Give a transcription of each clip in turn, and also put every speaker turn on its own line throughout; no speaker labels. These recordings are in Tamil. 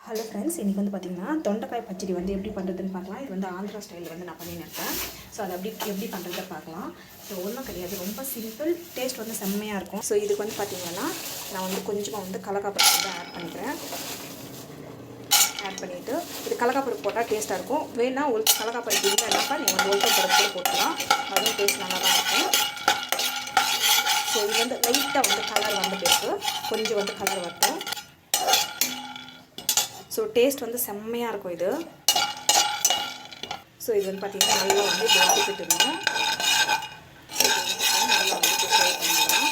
ஹலோ ஃப்ரெண்ட்ஸ், இன்றைக்கி வந்து பார்த்திங்கன்னா தொண்டைக்காய் பச்சடி வந்து எப்படி பண்ணுறதுன்னு பார்க்கலாம். இது வந்து ஆந்திரா ஸ்டைலில் வந்து நான் பண்ணியிருக்கேன். ஸோ அதை எப்படி பண்ணுறதை பார்க்கலாம். ஸோ ஒன்றும் கிடையாது, ரொம்ப சிம்பிள், டேஸ்ட் வந்து செம்மையாக இருக்கும். ஸோ இதுக்கு வந்து பார்த்திங்கன்னா நான் வந்து கொஞ்சமாக வந்து கடலக்காய் வந்து ஆட் பண்ணிக்கிறேன். ஆட் பண்ணிவிட்டு இது கடலக்காய் போட்டால் டேஸ்ட்டாக இருக்கும். வேணால் கடலக்காய் பருப்பு இல்லைனாக்கா நீங்கள் வந்து உளுத்தம் பருப்பு கூட போட்டுக்கலாம், அதுவும் டேஸ்ட் நல்லா தான் இருக்கும். ஸோ இது வந்து லைட்டாக வந்து கலர் வந்து போயிருக்கு, கொஞ்சம் வந்து கலர் வரட்டும். ஸோ டேஸ்ட் வந்து செம்மையாக இருக்கும் இது. ஸோ இது வந்து பார்த்திங்கன்னா நல்லா வந்து வதக்கிட்டுருந்தோம். நல்லா வந்து ஃப்ரை பண்ணிடலாம்.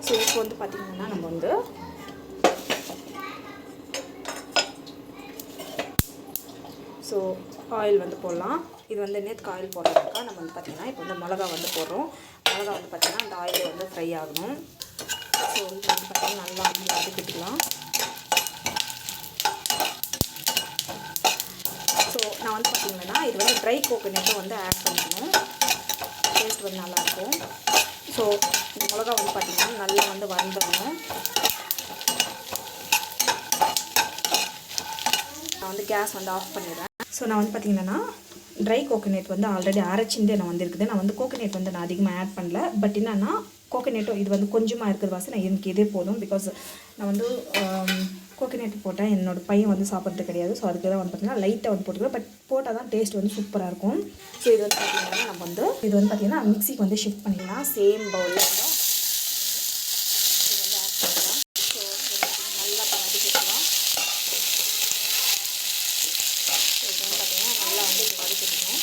ஸோ இப்போ வந்து பார்த்திங்கன்னா நம்ம வந்து ஸோ ஆயில் வந்து போடலாம். இது வந்து நேற்றுக்கு ஆயில் போடுறதுக்கா நம்ம வந்து பார்த்திங்கன்னா இப்போ வந்து மிளகா வந்து போடுறோம். மிளகா வந்து பார்த்திங்கன்னா அந்த ஆயில் வந்து ஃப்ரை ஆகணும். ஸோ இது வந்து பார்த்திங்கன்னா நல்லா வந்து வதக்கிட்டுக்கலாம். ஸோ நான் வந்து பார்த்திங்கன்னா இது வந்து ட்ரை கோகோனட்டும் வந்து ஆட் பண்ணிக்கணும், டேஸ்ட் வந்து நல்லாயிருக்கும். ஸோ இந்த மிளகா வந்து பார்த்திங்கன்னா நல்லா வந்து வதங்கணும். நான் வந்து கேஸ் வந்து ஆஃப் பண்ணிடுறேன். ஸோ நான் வந்து பார்த்திங்கன்னா ட்ரை கோகோனட் வந்து ஆல்ரெடி அரைச்சிட்டு நான் வந்துருக்குது. நான் வந்து கோகோனட் வந்து நான் அதிகமாக ஆட் பண்ணல. பட் என்னன்னா கோகோனட்டும் இது வந்து கொஞ்சமாக இருக்கிற வாசி நான் எனக்கு இதே போதும். பிகாஸ் நான் வந்து கோகோனட் போட்டால் என்னோடய பையன் வந்து சாப்பிட்றது கிடையாது. ஸோ அதுக்கு தான் வந்து பார்த்திங்கன்னா லைட்டாக வந்து போட்டுக்கிறேன். பட் போட்டால் தான் டேஸ்ட் வந்து சூப்பராக இருக்கும். ஸோ இது வந்து பார்த்திங்கன்னா நம்ம வந்து இது வந்து பார்த்திங்கன்னா மிக்சிக்கு வந்து ஷிஃப்ட் பண்ணிக்கலாம். சேம் பவுலில் வந்து இது வந்து ஆட் பண்ணலாம். ஸோ நல்லா வதக்கிக்கலாம். இது வந்து பார்த்திங்கன்னா நல்லா வந்து இது வதக்கிக்கணும்.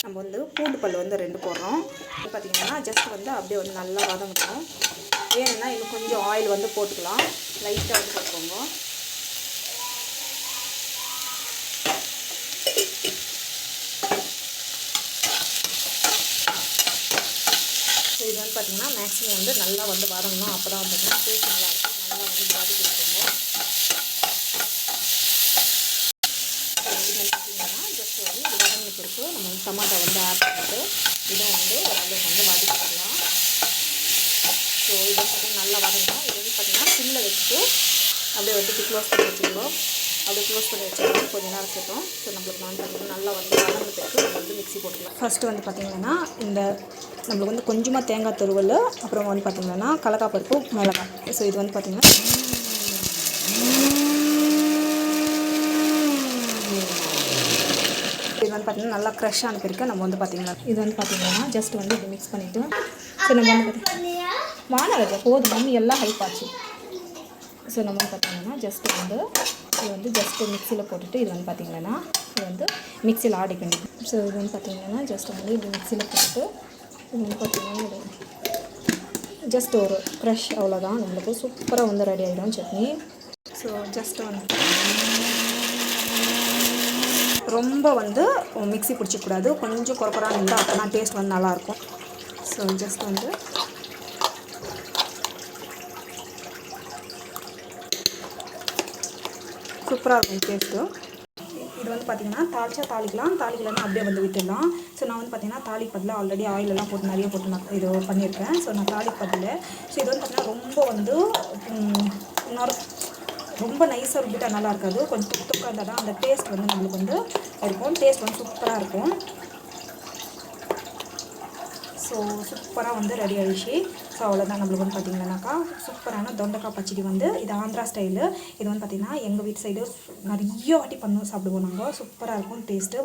நம்ம வந்து பூண்டு பல் வந்து 2 போடுறோம். பார்த்திங்கன்னா ஜஸ்ட் வந்து அப்படியே வந்து நல்லா வதங்கட்டும். வேணும்னா இன்னும் கொஞ்சம் ஆயில் வந்து போட்டுக்கலாம், லைட்டாக வந்து போட்டுக்கோங்க. ஸோ இது வந்து பார்த்திங்கன்னா மேக்ஸிமம் வந்து நல்லா வந்து வதங்கணும். அப்போ தான் வந்து பார்த்திங்கன்னா டேஸ்ட் நல்லாயிருக்கும். நல்லா வந்து வதக்கி வச்சுக்கோங்க. ஜஸ்ட் வந்து இது வதங்கி பிறகு நம்ம வந்து டமாட்டோ வந்து ஆட் பண்ணிட்டு இதை வந்து ஓரளவுக்கு வந்து வதக்கிக்கலாம். ஸோ இது வந்து பார்த்திங்கன்னா நல்லா வதங்கணும். இது வந்து பார்த்திங்கன்னா சிம்மில் வச்சுட்டு அப்படியே வந்து க்ளோஸ் பண்ணி வச்சுக்கணும். அப்படியே க்ளோஸ் பண்ணி வச்சுக்கலாம், கொஞ்சம் நேரம் சேர்த்தோம். ஸோ நம்மளுக்கு வந்து பார்த்திங்கன்னா நல்லா வந்து வதங்கி பிறகு நம்ம வந்து மிக்ஸி போட்டுக்கலாம். ஃபஸ்ட்டு வந்து பார்த்திங்கன்னா இந்த நம்மளுக்கு வந்து கொஞ்சமாக தேங்காய் துருவல், அப்புறம் வந்து பார்த்திங்கன்னா கடலக்காய் பருப்பு, மிளகாய். ஸோ இது வந்து பார்த்திங்கன்னா இது வந்து பார்த்திங்கன்னா நல்லா க்ரஷ் ஆன பிறகு நம்ம வந்து பார்த்திங்கன்னா இது வந்து பார்த்திங்கன்னா ஜஸ்ட் வந்து இது மிக்ஸ் பண்ணிவிட்டு ஸோ நம்ம வந்து பார்த்திங்கன்னா வானரஜா போதும் மம்மி எல்லாம் ஹைப் ஆச்சு. ஸோ நம்ம வந்து பார்த்திங்கன்னா ஜஸ்ட் வந்து இது வந்து ஜஸ்ட்டு மிக்சியில் போட்டுட்டு இது வந்து பார்த்திங்கன்னா இது வந்து மிக்சியில் ஆடி பண்ணிக்கும். ஸோ இது வந்து பார்த்திங்கன்னா ஜஸ்ட் வந்து இது மிக்சியில் போட்டுட்டு இது வந்து பார்த்திங்கன்னா ஜஸ்ட் ஒரு க்ரஷ், அவ்வளோதான். நம்மளுக்கு சூப்பராக வந்து ரெடி ஆகிடும் சட்னி. ஸோ ஜஸ்ட் வந்து ரொம்ப வந்து மிக்ஸி பிடிச்சிக்கூடாது, கொஞ்சம் குறக்குறான்னு இருந்தால் அப்போ தான் டேஸ்ட் வந்து நல்லாயிருக்கும். ஸோ ஜஸ்ட் வந்து சூப்பராக இருக்கும் டேஸ்ட்டு. இது வந்து பார்த்திங்கன்னா தாளிச்சா தாளிக்கலாம், தாளிக்கலன்னா அப்படியே வந்து விட்டுடலாம். ஸோ நான் வந்து பார்த்திங்கன்னா தாளிப்பதில் ஆல்ரெடி ஆயிலெல்லாம் போட்டு நிறைய போட்டு நான் இது பண்ணியிருக்கேன். ஸோ நான் தாளிப்பதில் ஸோ இது வந்து பார்த்திங்கன்னா ரொம்ப வந்து ரொம்ப நைஸாக ருப்பிட்டா நல்லா இருக்காது, கொஞ்சம் துக்காக இருந்தால் தான் அந்த டேஸ்ட் வந்து நம்மளுக்கு வந்து இருக்கும். டேஸ்ட் வந்து சூப்பராக இருக்கும். ஸோ சூப்பராக வந்து ரெடி ஆகிடுச்சு. ஸோ அவ்வளோதான். நம்மளுக்கு வந்து பார்த்திங்கன்னாக்கா சூப்பரான தொண்டைக்காய் பச்சடி வந்து இது ஆந்திரா ஸ்டைலு. இது வந்து பார்த்திங்கன்னா எங்கள் வீட்டு சைடு நிறைய வாட்டி சாப்பிடுவோம் நாங்கள். சூப்பராக இருக்கும் டேஸ்ட்டு.